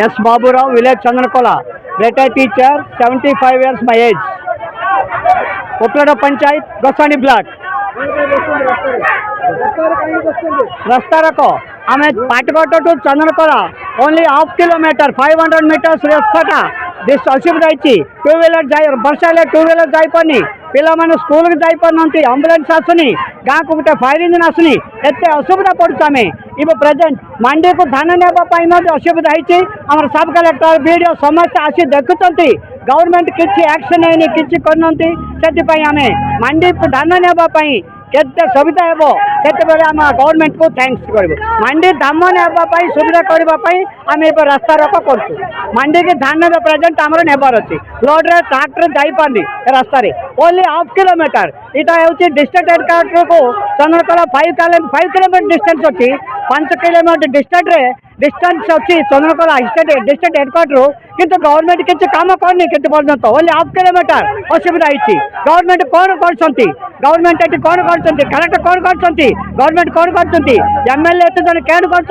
S. Baburao, village Chandrakola. Retired teacher, 75 years my age. Kotlada Panchayat, Goswami Block. Rastarako. आम Patkot to Chandrakola only half kilometre 500 metres रास्ता this असुविधा two wheeler जाए वर्षा two wheeler जापरनी पिला मैंने school की जापरना ambulance आसुनी गाँव को गोटे फायर इंजिन आसुनी एत असुविधा पड़ुछ आम इवे प्रेजेंट मंडी को धान नापी असुविधा होती आम सब कलेक्टर वीडियो समस्त आसी देखुं गवर्नमेंट किसी एक्शन है किसी करना से आम मंडी को धान नापी केते सुविधा हे से आम गवर्नमेंट को थैंक्स करूँ मंडी धान नापी सुविधा करने आम ए रास्ता रोक कर मंडी की धान प्रेजेंट आम नेबार अच्छी लोड रे ट्रैक्टर जापारे रास्तार ओनली हाफ किलोमीटर इटा हूँ डिस्ट्रिक्ट हेडक्वार्टर को चंद्रकोला 5 किलोमीटर डिस्टेंस अच्छी 5 किलोमीटर डिस्टेंस अच्छी चंद्रकोला डिस्ट्रिक्ट हेडक्वार्टर किंतु गवर्नमेंट किसी काम करनी के पर्यटन ओनली हाफ किलोमीटर असुविधा होती गवर्नमेंट कौन कर गवर्नमेंट ये कौन कर कलेक्टर कौन कर गवर्नमेंट कौन कर एमएलए एत जन क्या कर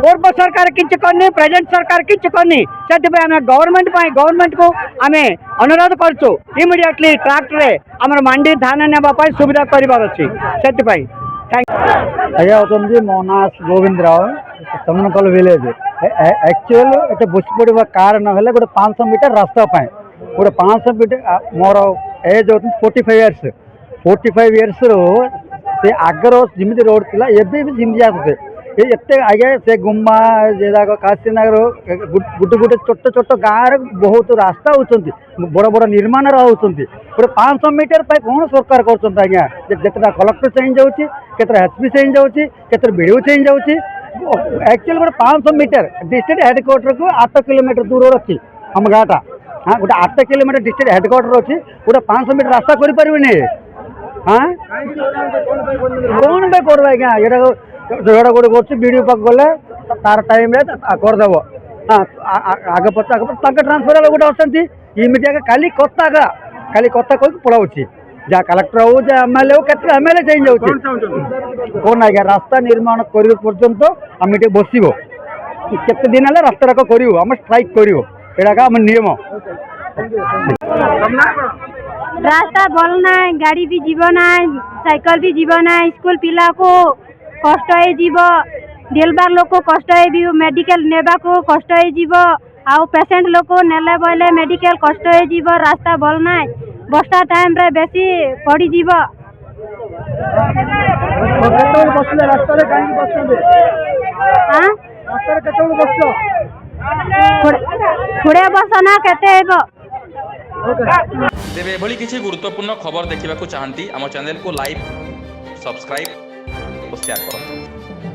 पूर्व सरकार किसी करनी प्रेजेंट सरकार किसी करनी से आम गवर्नमेंट को आम अनुरोध करूँ इमिडिएटली ट्रैक्टर आम मंडी धान नापी सुविधा करार अच्छी से आज्ञा होती मो ना गोविंद राव चंदनकोल विलेज एक्चुअल ये बुझ पड़ा कार ना गोटे 500 मीटर रास्ता गोटे 500 मीटर मोर एज होती 45 इयर्स से आगर जमी रोड थी एवं भी जमी आसते एत आगे से गुम्मा जेदाक काशीनगर गुटे गुटे छोट छोट गाँव बहुत रास्ता होती बड़ बड़ निर्माण होती गोटे 500 मीटर कौन सरकार कर आज्ञा जितना कलेक्टर चेंज होती एसपी चेंज होती वीडियो चेंज होती एक्चुअली गोटे 500 मीटर डिस्ट्रिक्ट हेडक्वार्टर को 8 किलोमीटर दूर अच्छी आम गाँटा हाँ गोटे 8 किलोमीटर डिस्ट्रिक्ट हेडक्वार्टर अच्छी गोटे 500 मीटर रास्ता करें हाँ कौन पे कर आज्ञा ये जोड़ा गोटे कर पाक गले तार टाइम करदेव हाँ आगे पचा ट्रांसफर गोटे अच्छा इमिडिएट खाली कथा कह पड़ाऊँ जहाँ कलेक्टर हो जहाँ एमएलए हो केते एमएलए चेंज होती कौन आज्ञा रास्ता निर्माण कर पर्यंत आम ये बस केते दिन है रास्ता जाक करूँ आम स्ट्राइक करूँ यहाँ आम नियम रास्ता भल ना गाड़ी भी जीव ना साइकिल भी जीव ना स्कूल पिला को कष्ट डेलबार लोक को कष्ट मेडिकल नेबा को कष्ट आउ पेसेंट लोक नेले बोले मेडिकल कष्ट रास्ता भल ना वर्षा टाइम रे बेसी पड़ी जीव थोड़े बस ना केते तेरे एभली किसी गुरुत्वपूर्ण खबर देखा चाहती आम चैनल को लाइक सब्सक्राइब और शेयर करो।